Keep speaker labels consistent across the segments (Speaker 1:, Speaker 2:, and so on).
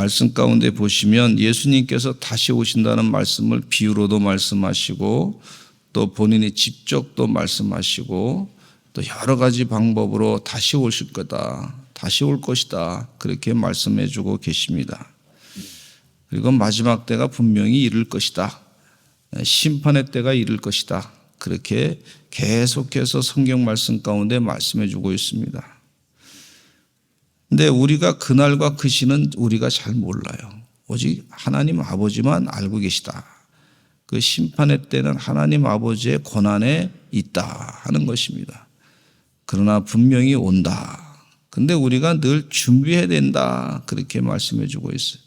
Speaker 1: 말씀 가운데 보시면 예수님께서 다시 오신다는 말씀을 비유로도 말씀하시고 또 본인이 직접 또 말씀하시고 또 여러 가지 방법으로 다시 오실 거다, 다시 올 것이다, 그렇게 말씀해 주고 계십니다. 그리고 마지막 때가 분명히 이를 것이다, 심판의 때가 이를 것이다, 그렇게 계속해서 성경 말씀 가운데 말씀해 주고 있습니다. 근데 우리가 그날과 그 시는 우리가 잘 몰라요. 오직 하나님 아버지만 알고 계시다. 그 심판의 때는 하나님 아버지의 권한에 있다 하는 것입니다. 그러나 분명히 온다. 근데 우리가 늘 준비해야 된다, 그렇게 말씀해 주고 있어요.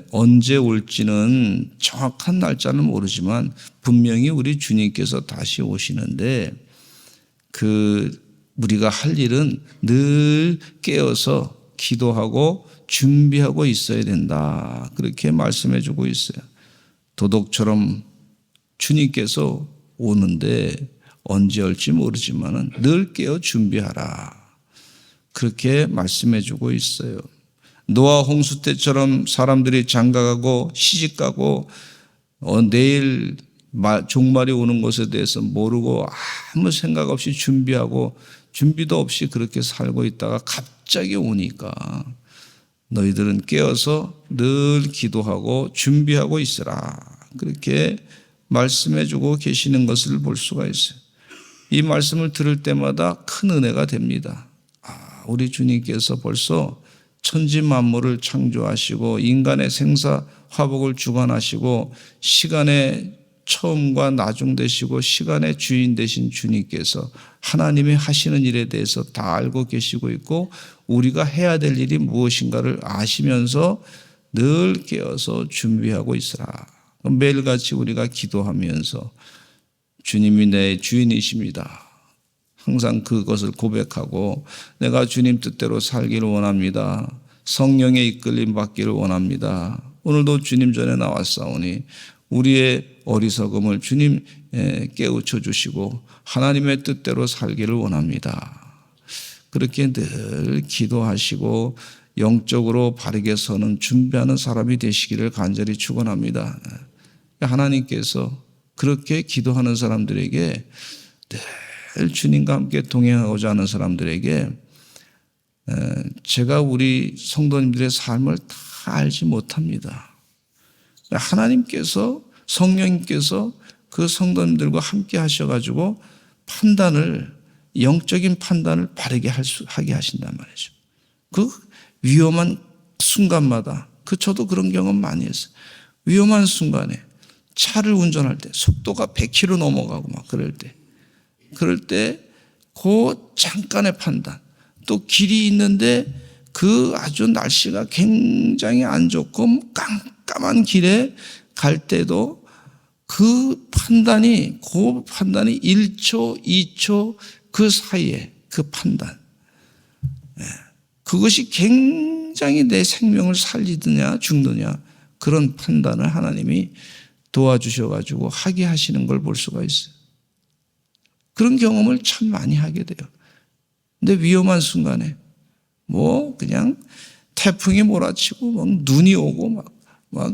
Speaker 1: 언제 올지는 정확한 날짜는 모르지만 분명히 우리 주님께서 다시 오시는데 우리가 할 일은 늘 깨어서 기도하고 준비하고 있어야 된다, 그렇게 말씀해 주고 있어요. 도둑처럼 주님께서 오는데 언제 올지 모르지만 늘 깨어 준비하라, 그렇게 말씀해 주고 있어요. 노아 홍수 때처럼 사람들이 장가가고 시집가고 내일 종말이 오는 것에 대해서 모르고 아무 생각 없이 준비하고 준비도 없이 그렇게 살고 있다가 갑자기 오니까 너희들은 깨어서 늘 기도하고 준비하고 있으라, 그렇게 말씀해 주고 계시는 것을 볼 수가 있어요. 이 말씀을 들을 때마다 큰 은혜가 됩니다. 우리 주님께서 벌써 천지 만물을 창조하시고 인간의 생사 화복을 주관하시고 시간의 처음과 나중 되시고 시간의 주인 되신 주님께서 하나님이 하시는 일에 대해서 다 알고 계시고 있고 우리가 해야 될 일이 무엇인가를 아시면서 늘 깨어서 준비하고 있으라. 매일같이 우리가 기도하면서 주님이 내 주인이십니다, 항상 그것을 고백하고 내가 주님 뜻대로 살기를 원합니다, 성령의 이끌림 받기를 원합니다, 오늘도 주님 전에 나왔사오니 우리의 어리석음을 주님 깨우쳐 주시고 하나님의 뜻대로 살기를 원합니다, 그렇게 늘 기도하시고 영적으로 바르게 서는 준비하는 사람이 되시기를 간절히 축원합니다. 하나님께서 그렇게 기도하는 사람들에게, 늘 주님과 함께 동행하고자 하는 사람들에게 제가 우리 성도님들의 삶을 다 알지 못합니다. 하나님께서, 성령님께서 그 성도님들과 함께 하셔가지고 영적인 판단을 바르게 하게 하신단 말이죠. 그 위험한 순간마다, 저도 그런 경험 많이 했어요. 위험한 순간에 차를 운전할 때 속도가 100km 넘어가고 막 그럴 때 그 잠깐의 판단, 또 길이 있는데 아주 날씨가 굉장히 안 좋고 깜깜한 길에 갈 때도 그 판단이 1초, 2초 그 사이에 그 판단, 그것이 굉장히 내 생명을 살리느냐 죽느냐 그런 판단을 하나님이 도와주셔가지고 하게 하시는 걸 볼 수가 있어요. 그런 경험을 참 많이 하게 돼요. 근데 위험한 순간에 그냥 태풍이 몰아치고 막 눈이 오고 막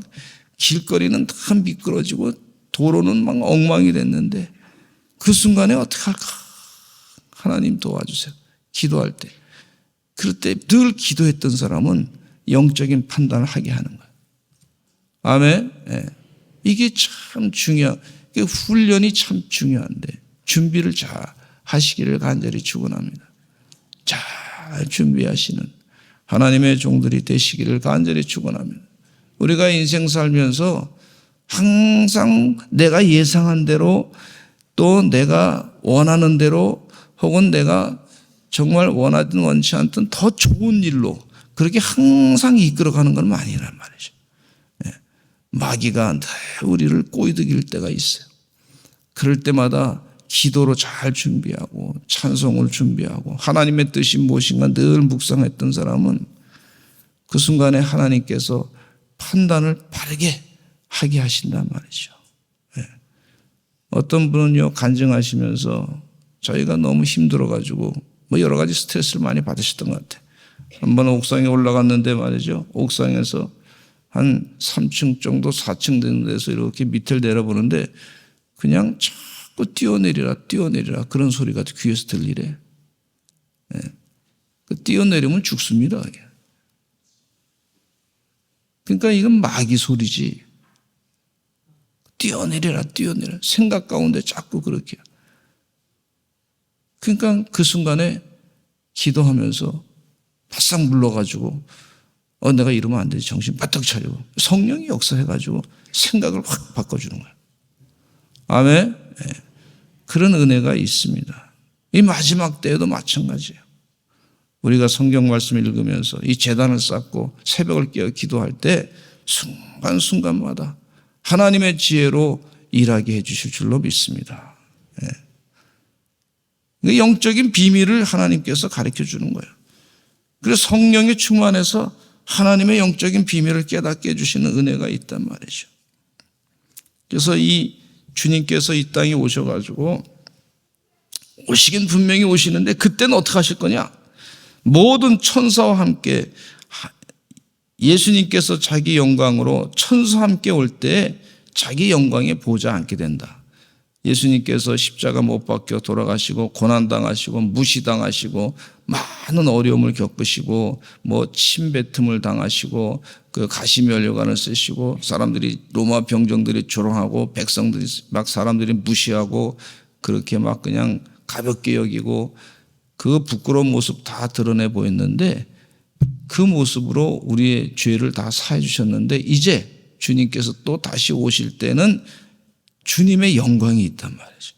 Speaker 1: 길거리는 다 미끄러지고 도로는 막 엉망이 됐는데 그 순간에 어떻게 할까? 하나님 도와주세요. 기도할 때. 그럴 때 늘 기도했던 사람은 영적인 판단을 하게 하는 거예요. 아멘. 이게 참 훈련이 참 중요한데 준비를 잘 하시기를 간절히 축원합니다. 잘 준비하시는 하나님의 종들이 되시기를 간절히 축원합니다. 우리가 인생 살면서 항상 내가 예상한 대로 또 내가 원하는 대로 혹은 내가 정말 원하든 원치 않든 더 좋은 일로 그렇게 항상 이끌어가는 건 아니란 말이죠. 마귀가 우리를 꼬이득일 때가 있어요. 그럴 때마다 기도로 잘 준비하고 찬송을 준비하고 하나님의 뜻이 무엇인가 늘 묵상했던 사람은 그 순간에 하나님께서 판단을 바르게 하게 하신단 말이죠. 어떤 분은요, 간증하시면서 저희가 너무 힘들어가지고 여러 가지 스트레스를 많이 받으셨던 것 같아요. 한번 옥상에 올라갔는데 말이죠. 옥상에서 한 3층 정도 4층 되는 데서 이렇게 밑을 내려보는데 그냥 자꾸 뛰어내리라 그런 소리가 귀에서 들리래. 예. 뛰어내리면 죽습니다. 그러니까 이건 마귀 소리지. 뛰어내리라 생각 가운데 자꾸 그렇게. 그러니까 그 순간에 기도하면서 바싹 물러가지고 내가 이러면 안 되지. 정신 바짝 차리고 성령이 역사해가지고 생각을 확 바꿔주는 거예요. 아멘. 네. 그런 은혜가 있습니다. 이 마지막 때에도 마찬가지예요. 우리가 성경 말씀을 읽으면서 이 제단을 쌓고 새벽을 깨어 기도할 때 순간순간마다 하나님의 지혜로 일하게 해주실 줄로 믿습니다. 네. 영적인 비밀을 하나님께서 가르쳐 주는 거예요. 그래서 성령이 충만해서 하나님의 영적인 비밀을 깨닫게 해주시는 은혜가 있단 말이죠. 그래서 이 주님께서 이 땅에 오셔가지고 오시긴 분명히 오시는데 그때는 어떻게 하실 거냐? 모든 천사와 함께 예수님께서 자기 영광으로 천사와 함께 올 때 자기 영광에 보좌 앉게 된다. 예수님께서 십자가 못 박혀 돌아가시고 고난당하시고 무시당하시고 많은 어려움을 겪으시고 침뱉음을 당하시고 그 가시면류관을 쓰시고 사람들이 로마 병정들이 조롱하고 백성들이 사람들이 무시하고 그렇게 그냥 가볍게 여기고 그 부끄러운 모습 다 드러내 보였는데 그 모습으로 우리의 죄를 다 사해 주셨는데 이제 주님께서 또 다시 오실 때는 주님의 영광이 있단 말이죠.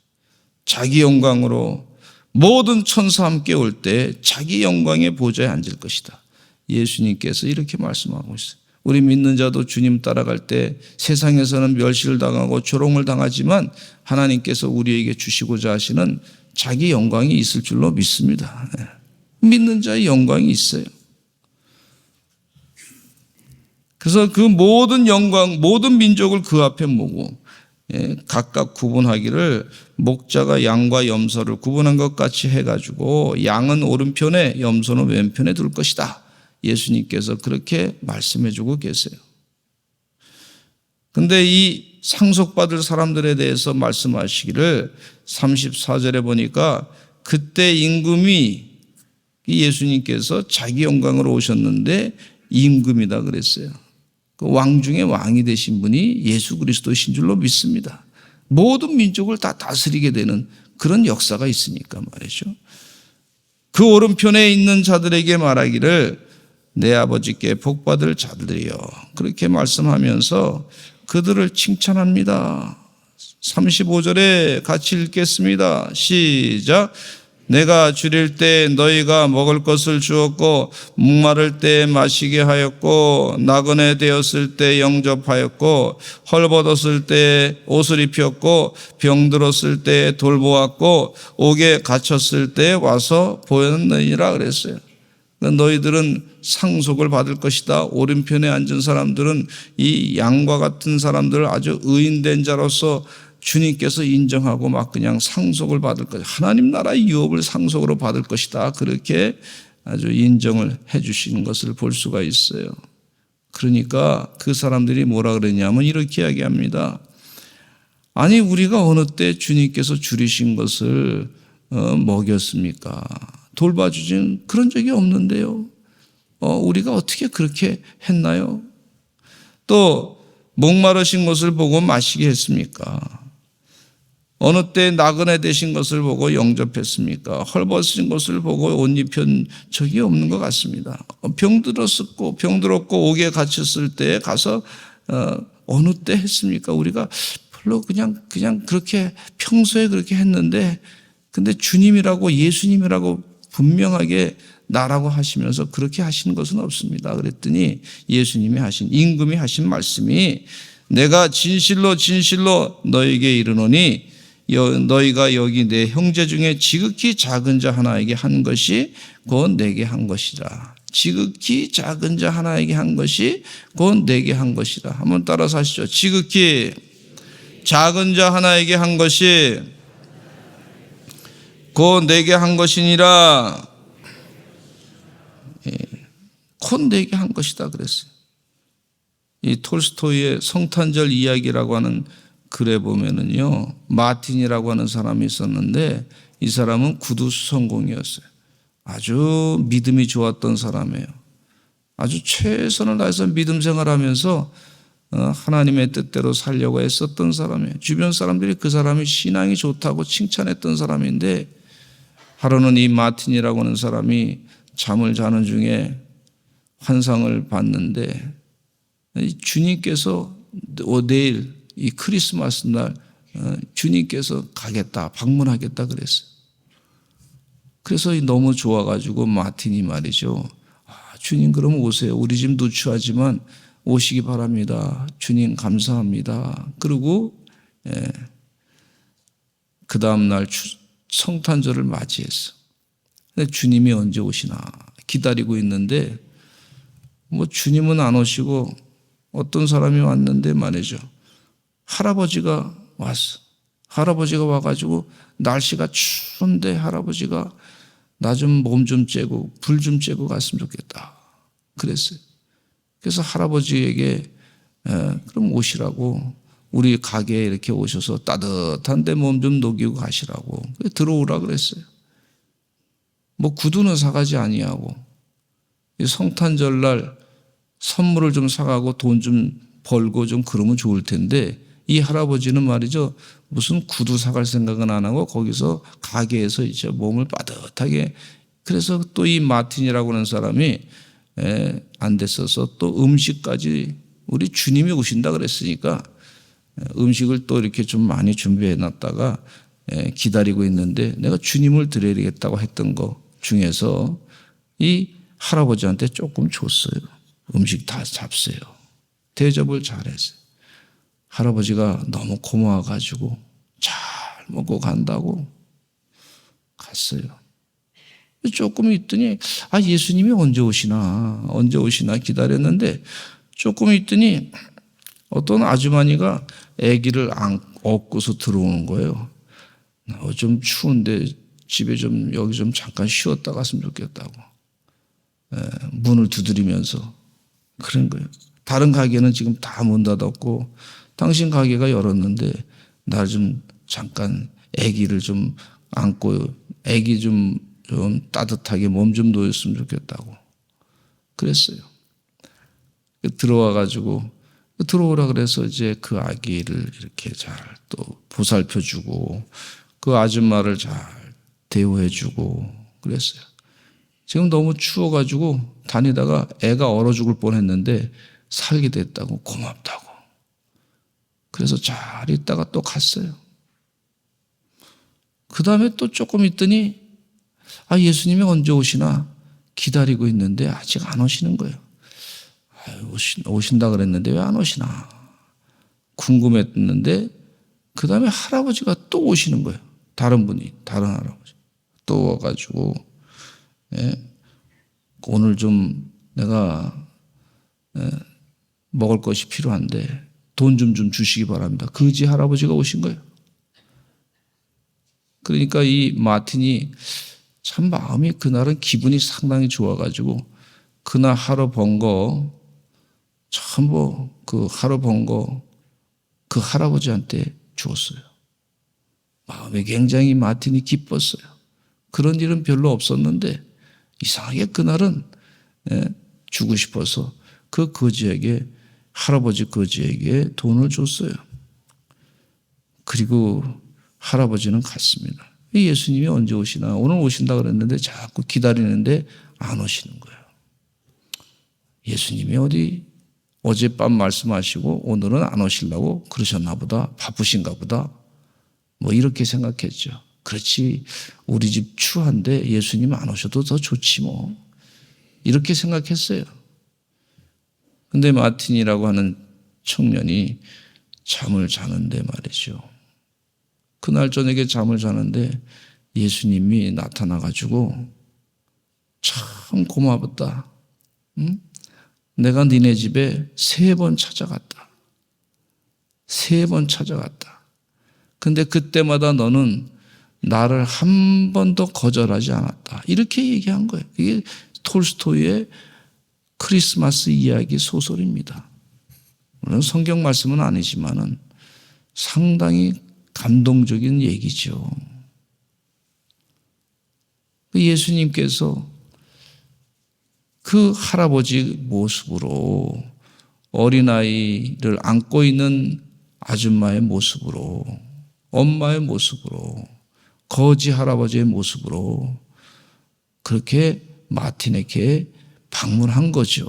Speaker 1: 자기 영광으로 모든 천사와 함께 올 때 자기 영광의 보좌에 앉을 것이다. 예수님께서 이렇게 말씀하고 있어요. 우리 믿는 자도 주님 따라갈 때 세상에서는 멸시를 당하고 조롱을 당하지만 하나님께서 우리에게 주시고자 하시는 자기 영광이 있을 줄로 믿습니다. 믿는 자의 영광이 있어요. 그래서 그 모든 영광, 모든 민족을 그 앞에 모으고 각각 구분하기를 목자가 양과 염소를 구분한 것 같이 해가지고 양은 오른편에 염소는 왼편에 둘 것이다. 예수님께서 그렇게 말씀해주고 계세요. 그런데 이 상속받을 사람들에 대해서 말씀하시기를 34절에 보니까 그때 임금이 예수님께서 자기 영광으로 오셨는데 임금이다 그랬어요. 그 왕 중에 왕이 되신 분이 예수 그리스도이신 줄로 믿습니다. 모든 민족을 다 다스리게 되는 그런 역사가 있으니까 말이죠. 그 오른편에 있는 자들에게 말하기를 내 아버지께 복받을 자들이여 그렇게 말씀하면서 그들을 칭찬합니다. 35절에 같이 읽겠습니다. 시작. 내가 줄일 때 너희가 먹을 것을 주었고 목마를 때 마시게 하였고 나그네 되었을 때 영접하였고 헐벗었을 때 옷을 입혔고 병들었을 때 돌보았고 옥에 갇혔을 때 와서 보였느니라 그랬어요. 너희들은 상속을 받을 것이다. 오른편에 앉은 사람들은 이 양과 같은 사람들을 아주 의인된 자로서 주님께서 인정하고 그냥 상속을 받을 것이다. 하나님 나라의 유업을 상속으로 받을 것이다. 그렇게 아주 인정을 해 주시는 것을 볼 수가 있어요. 그러니까 그 사람들이 뭐라 그랬냐면 이렇게 이야기합니다. 아니 우리가 어느 때 주님께서 줄이신 것을 먹였습니까? 돌봐주진 그런 적이 없는데요. 우리가 어떻게 그렇게 했나요? 또 목마르신 것을 보고 마시게 했습니까? 어느 때 나그네 되신 것을 보고 영접했습니까? 헐벗으신 것을 보고 옷 입힌 적이 없는 것 같습니다. 병들었고 옥에 갇혔을 때 가서 어느 때 했습니까? 우리가 별로 그냥 그렇게 평소에 그렇게 했는데 근데 주님이라고 예수님이라고 분명하게 나라고 하시면서 그렇게 하시는 것은 없습니다. 그랬더니 예수님이 임금이 하신 말씀이 내가 진실로 너에게 이르노니 너희가 여기 내 형제 중에 지극히 작은 자 하나에게 한 것이 곧 내게 한 것이라. 지극히 작은 자 하나에게 한 것이 곧 내게 한 것이라. 한번 따라서 하시죠. 지극히 작은 자 하나에게 한 것이 곧 내게 한 것이니라. 곧 내게 한 것이다 그랬어요. 이 톨스토이의 성탄절 이야기라고 하는 글에 보면은요, 마틴이라고 하는 사람이 있었는데 이 사람은 구두 수성공이었어요. 아주 믿음이 좋았던 사람이에요. 아주 최선을 다해서 믿음 생활하면서 하나님의 뜻대로 살려고 애썼던 사람이에요. 주변 사람들이 그 사람이 신앙이 좋다고 칭찬했던 사람인데, 하루는 이 마틴이라고 하는 사람이 잠을 자는 중에 환상을 봤는데, 주님께서 내일 이 크리스마스 날 주님께서 가겠다, 방문하겠다 그랬어요. 그래서 너무 좋아가지고 마틴이 말이죠. 주님 그럼 오세요. 우리 집 누추하지만 오시기 바랍니다. 주님 감사합니다. 그리고 그 다음날 성탄절을 맞이했어. 근데 주님이 언제 오시나 기다리고 있는데 뭐 주님은 안 오시고 어떤 사람이 왔는데 말이죠. 할아버지가 왔어. 할아버지가 와가지고 날씨가 추운데 할아버지가 나 좀 몸 좀 쬐고 불 좀 쬐고 갔으면 좋겠다 그랬어요. 그래서 할아버지에게 그럼 오시라고 우리 가게에 이렇게 오셔서 따뜻한데 몸 좀 녹이고 가시라고 들어오라 그랬어요. 뭐 구두는 사가지 아니하고 성탄절날 선물을 좀 사가고 돈 좀 벌고 좀 그러면 좋을 텐데 이 할아버지는 말이죠. 무슨 구두 사갈 생각은 안 하고 거기서 가게에서 이제 몸을 따뜻하게. 그래서 또 이 마틴이라고 하는 사람이 안 됐어서 또 음식까지 우리 주님이 오신다 그랬으니까 음식을 또 이렇게 좀 많이 준비해 놨다가 기다리고 있는데 내가 주님을 드려야겠다고 했던 거 중에서 이 할아버지한테 조금 줬어요. 음식 다 잡세요. 대접을 잘했어요. 할아버지가 너무 고마워가지고 잘 먹고 간다고 갔어요. 조금 있더니 예수님이 언제 오시나 기다렸는데 조금 있더니 어떤 아주머니가 아기를 업고서 들어오는 거예요. 좀 추운데 집에 좀 여기 좀 잠깐 쉬었다 갔으면 좋겠다고 문을 두드리면서 그런 거예요. 다른 가게는 지금 다 문 닫았고 당신 가게가 열었는데 나 좀 잠깐 아기를 좀 안고 아기 좀 따뜻하게 몸 좀 놓였으면 좋겠다고 그랬어요. 들어와가지고 들어오라 그래서 이제 그 아기를 이렇게 잘 또 보살펴주고 그 아줌마를 잘 대우해주고 그랬어요. 지금 너무 추워가지고 다니다가 애가 얼어 죽을 뻔했는데 살게 됐다고 고맙다고. 그래서 잘 있다가 또 갔어요. 그 다음에 또 조금 있더니 예수님이 언제 오시나 기다리고 있는데 아직 안 오시는 거예요. 오신다 그랬는데 왜 안 오시나 궁금했는데 그 다음에 할아버지가 또 오시는 거예요. 다른 할아버지 또 와가지고 오늘 좀 내가 먹을 것이 필요한데 돈 좀 주시기 바랍니다. 그지 할아버지가 오신 거예요. 그러니까 이 마틴이 참 마음이 그날은 기분이 상당히 좋아가지고 그날 하루 번 거 전부 그 하루 번 거 그 할아버지한테 주었어요. 마음이 굉장히 마틴이 기뻤어요. 그런 일은 별로 없었는데 이상하게 그날은 주고 싶어서 그 거지에게 할아버지 거지에게 돈을 줬어요. 그리고 할아버지는 갔습니다. 예수님이 언제 오시나 오늘 오신다 그랬는데 자꾸 기다리는데 안 오시는 거예요. 예수님이 어젯밤 말씀하시고 오늘은 안 오시려고 그러셨나 보다. 바쁘신가 보다. 뭐 이렇게 생각했죠. 그렇지 우리 집 추한데 예수님 안 오셔도 더 좋지 뭐. 이렇게 생각했어요. 근데 마틴이라고 하는 청년이 잠을 자는데 말이죠. 그날 저녁에 잠을 자는데 예수님이 나타나가지고 참 고마웠다. 응? 내가 니네 집에 3번 찾아갔다. 3번 찾아갔다. 근데 그때마다 너는 나를 한 번도 거절하지 않았다. 이렇게 얘기한 거예요. 이게 톨스토이의 크리스마스 이야기 소설입니다. 물론 성경 말씀은 아니지만은 상당히 감동적인 얘기죠. 예수님께서 그 할아버지 모습으로 어린아이를 안고 있는 아줌마의 모습으로 엄마의 모습으로 거지 할아버지의 모습으로 그렇게 마틴에게 방문한 거죠.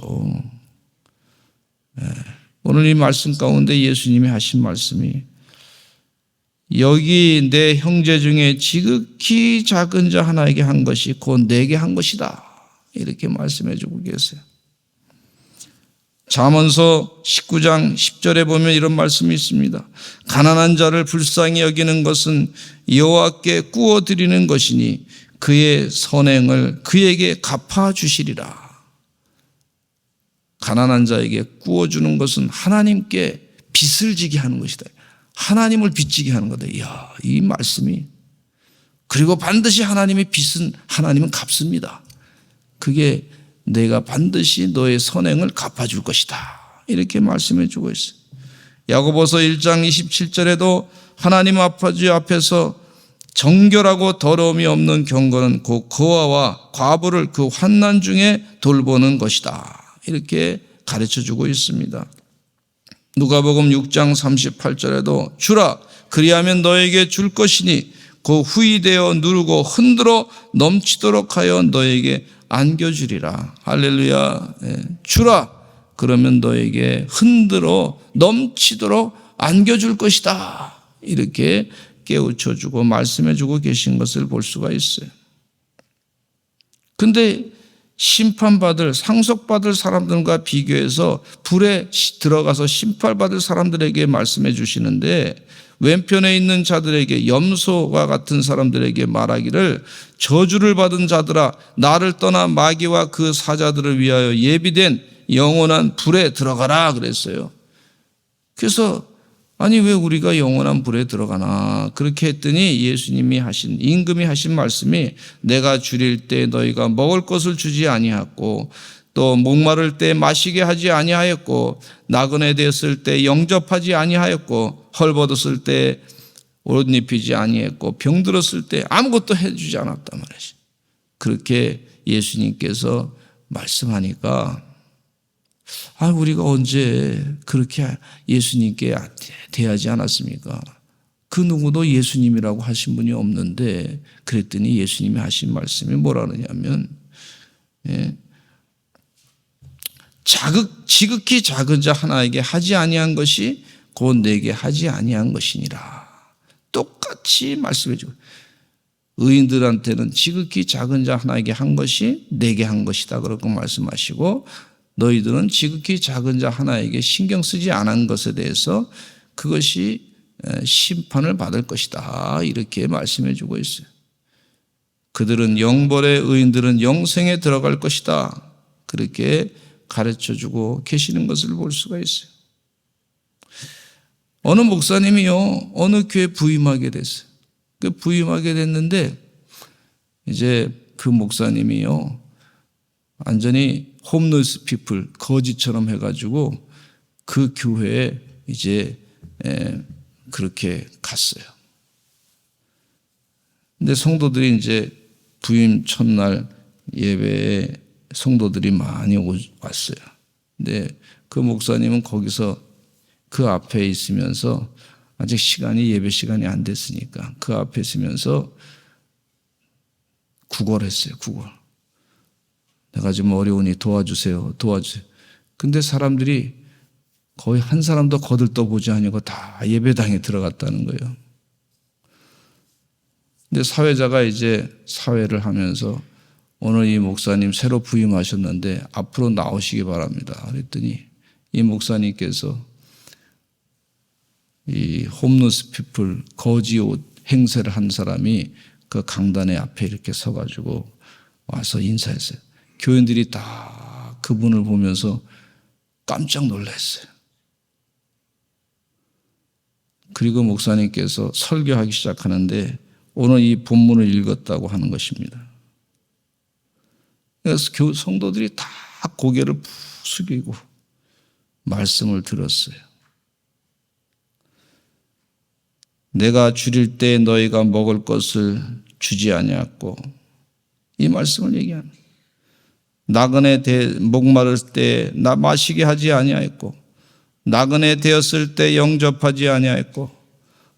Speaker 1: 오늘 이 말씀 가운데 예수님이 하신 말씀이 여기 내 형제 중에 지극히 작은 자 하나에게 한 것이 곧 내게 한 것이다. 이렇게 말씀해 주고 계세요. 잠언서 19장 10절에 보면 이런 말씀이 있습니다. 가난한 자를 불쌍히 여기는 것은 여호와께 구워 드리는 것이니 그의 선행을 그에게 갚아주시리라. 가난한 자에게 구워주는 것은 하나님께 빚을 지게 하는 것이다. 하나님을 빚지게 하는 거다. 이야, 이 말씀이. 그리고 반드시 하나님의 빚은 하나님은 갚습니다. 그게 내가 반드시 너의 선행을 갚아줄 것이다. 이렇게 말씀해 주고 있어요. 야고보서 1장 27절에도 하나님 아버지 앞에서 정결하고 더러움이 없는 경건은 곧 고아와 과부를 그 환난 중에 돌보는 것이다. 이렇게 가르쳐주고 있습니다. 누가복음 6장 38절에도 주라 그리하면 너에게 줄 것이니 그 후이 되어 누르고 흔들어 넘치도록 하여 너에게 안겨주리라. 할렐루야. 주라 그러면 너에게 흔들어 넘치도록 안겨줄 것이다. 이렇게 깨우쳐주고 말씀해주고 계신 것을 볼 수가 있어요. 근데 심판받을 상속받을 사람들과 비교해서 불에 들어가서 심판받을 사람들에게 말씀해 주시는데 왼편에 있는 자들에게 염소와 같은 사람들에게 말하기를 저주를 받은 자들아 나를 떠나 마귀와 그 사자들을 위하여 예비된 영원한 불에 들어가라 그랬어요. 그래서 아니 왜 우리가 영원한 불에 들어가나 그렇게 했더니 예수님이 하신 임금이 하신 말씀이 내가 줄일 때 너희가 먹을 것을 주지 아니하였고 또 목마를 때 마시게 하지 아니하였고 나그네 되었을 때 영접하지 아니하였고 헐벗었을 때 옷 입히지 아니했고 병들었을 때 아무것도 해주지 않았단 말이지. 그렇게 예수님께서 말씀하니까 우리가 언제 그렇게 예수님께 대하지 않았습니까? 그 누구도 예수님이라고 하신 분이 없는데 그랬더니 예수님이 하신 말씀이 뭐라 그러냐면 지극히 작은 자 하나에게 하지 아니한 것이 곧 내게 하지 아니한 것이니라. 똑같이 말씀해 주고 의인들한테는 지극히 작은 자 하나에게 한 것이 내게 한 것이다 그렇게 말씀하시고 너희들은 지극히 작은 자 하나에게 신경 쓰지 않은 것에 대해서 그것이 심판을 받을 것이다 이렇게 말씀해 주고 있어요. 그들은 영벌에 의인들은 영생에 들어갈 것이다 그렇게 가르쳐 주고 계시는 것을 볼 수가 있어요. 어느 목사님이요 어느 교회 부임하게 됐어요. 그 부임하게 됐는데 이제 그 목사님이요 완전히 홈리스 피플 거지처럼 해가지고 그 교회에 이제 그렇게 갔어요. 근데 성도들이 이제 부임 첫날 예배에 성도들이 많이 왔어요. 근데 그 목사님은 거기서 그 앞에 있으면서 아직 예배 시간이 안 됐으니까 그 앞에 있으면서 구걸했어요. 구걸. 내가 좀 어려우니 도와주세요. 근데 사람들이 거의 한 사람도 거들떠보지 않고 다 예배당에 들어갔다는 거예요. 근데 사회자가 이제 사회를 하면서 오늘 이 목사님 새로 부임하셨는데 앞으로 나오시기 바랍니다. 그랬더니 이 목사님께서 이 홈리스 피플 거지 옷 행세를 한 사람이 그 강단의 앞에 이렇게 서가지고 와서 인사했어요. 교인들이 다 그분을 보면서 깜짝 놀랐어요. 그리고 목사님께서 설교하기 시작하는데 오늘 이 본문을 읽었다고 하는 것입니다. 그래서 성도들이 다 고개를 푹 숙이고 말씀을 들었어요. 내가 줄일 때 너희가 먹을 것을 주지 아니하였고, 이 말씀을 얘기하는, 나그네 목마를 때 나 마시게 하지 아니하였고, 나그네 되었을 때 영접하지 아니하였고,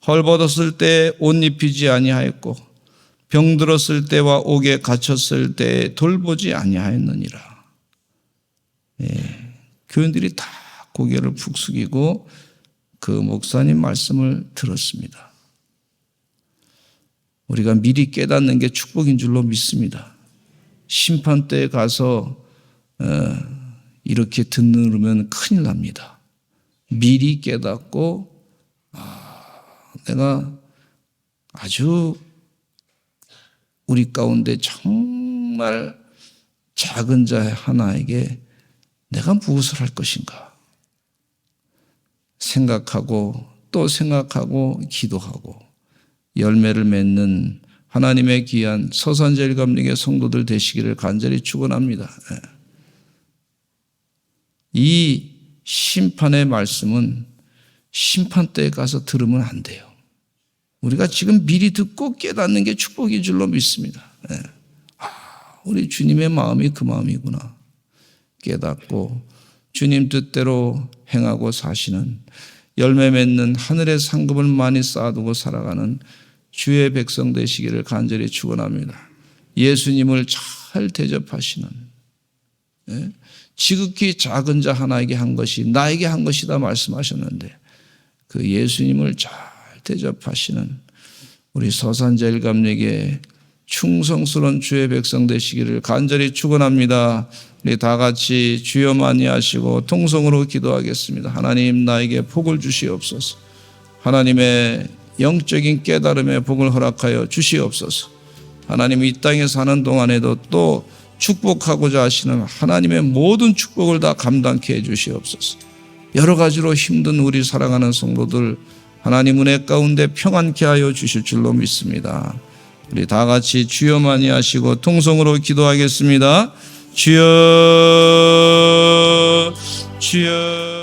Speaker 1: 헐벗었을 때 옷 입히지 아니하였고, 병들었을 때와 옥에 갇혔을 때 돌보지 아니하였느니라. 교인들이 다 고개를 푹 숙이고 그 목사님 말씀을 들었습니다. 우리가 미리 깨닫는 게 축복인 줄로 믿습니다. 심판 때에 가서 이렇게 듣는 큰일 납니다. 미리 깨닫고 내가 아주 우리 가운데 정말 작은 자 하나에게 내가 무엇을 할 것인가 생각하고 또 생각하고 기도하고 열매를 맺는 하나님의 귀한 서산제일감리교 성도들 되시기를 간절히 축원합니다. 이 심판의 말씀은 심판 때에 가서 들으면 안 돼요. 우리가 지금 미리 듣고 깨닫는 게 축복인 줄로 믿습니다. 우리 주님의 마음이 그 마음이구나 깨닫고 주님 뜻대로 행하고 사시는 열매 맺는 하늘의 상급을 많이 쌓아두고 살아가는 주의 백성 되시기를 간절히 축원합니다. 예수님을 잘 대접하시는, 지극히 작은 자 하나에게 한 것이 나에게 한 것이다 말씀하셨는데 그 예수님을 잘 대접하시는 우리 서산제일감리교의 충성스러운 주의 백성 되시기를 간절히 축원합니다. 우리 다 같이 주여 많이 하시고 통성으로 기도하겠습니다. 하나님, 나에게 복을 주시옵소서. 하나님의 영적인 깨달음의 복을 허락하여 주시옵소서. 하나님, 이 땅에 사는 동안에도 또 축복하고자 하시는 하나님의 모든 축복을 다 감당케 해 주시옵소서. 여러 가지로 힘든 우리 사랑하는 성도들 하나님 은혜 가운데 평안케 하여 주실 줄로 믿습니다. 우리 다 같이 주여 많이 하시고 통성으로 기도하겠습니다. 주여, 주여.